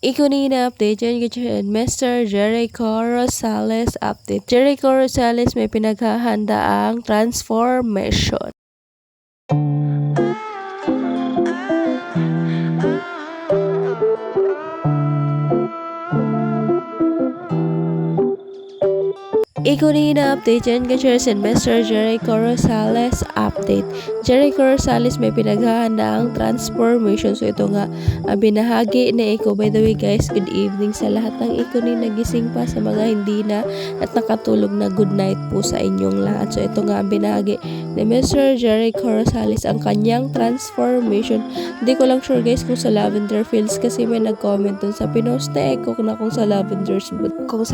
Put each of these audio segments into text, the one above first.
Ikunin na update yan kitchen Mr. Jericho Rosales update. Jericho Rosales may pinaghahanda ang transformation. Ikunin na update yan kitchen Mr. Jericho Rosales update. Jericho Rosales may pinaghahanda ang transformation. So ito nga binahagi ni Iko. By the way guys, good evening sa lahat ng Ikunin nagising pa, sa mga hindi na at nakatulog na, good night po sa inyong lahat. So ito nga binahagi ni Mr. Jericho Rosales ang kanyang transformation. Hindi ko lang sure guys kung sa Lavender Fields, kasi may nag-comment dun sa pinost na Iko na kung sa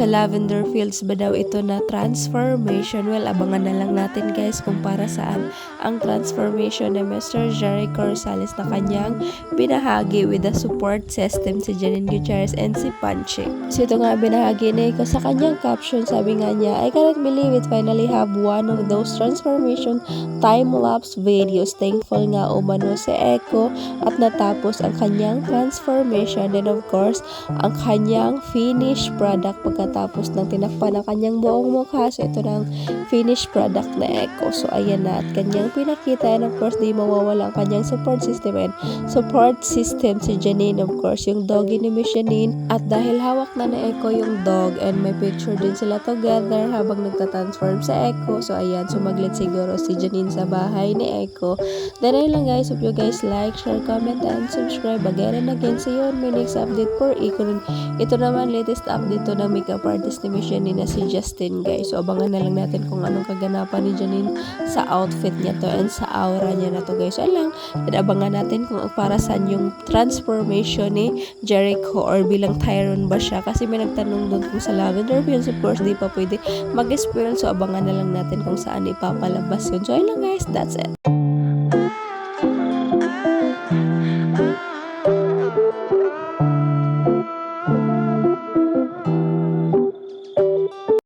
Lavender Fields ba daw ito na transformation. Well, abangan na lang natin guys kung para saan ang transformation ni Mr. Jericho Rosales na kanyang binahagi with the support system si Janine Gutierrez and si Panchi. So ito nga binahagi na Iko sa kanyang caption. Sabi nga niya, I cannot believe it, finally have one of those transformation time-lapse videos. Thankful nga umano si Iko at natapos ang kanyang transformation. Then of course, ang kanyang finished product pagkatapos ng tinakpan ng kanyang buong mukha. So ito na ang finished product na Iko. So ayan na at kanyang pinakita, and of course di mawawala ang kanyang support system si Janine, of course yung doggy ni Miss Janine. At dahil hawak na ni Iko yung dog and may picture din sila together habang nagtatransform sa Iko. So ayan, sumaglit siguro si Janine sa bahay ni Iko. Then ayun lang guys, hope you guys like, share, comment, and subscribe again and again. See you on my next update for Iko. Ito naman latest update to ng makeup artist ni Miss Janine na si Justin guys. So abangan na lang natin kung anong kaganapan ni Janine sa outfit niya to and sa aura niya na to guys. So alam, abangan natin kung para saan yung transformation ni Jericho, or bilang Tyron ba siya, kasi may nagtanong doon kung sa Lavender Fields. Of course di pa pwede mag-spoil, so abangan na lang natin kung saan ipapalabas yun. So ayun lang guys, that's it.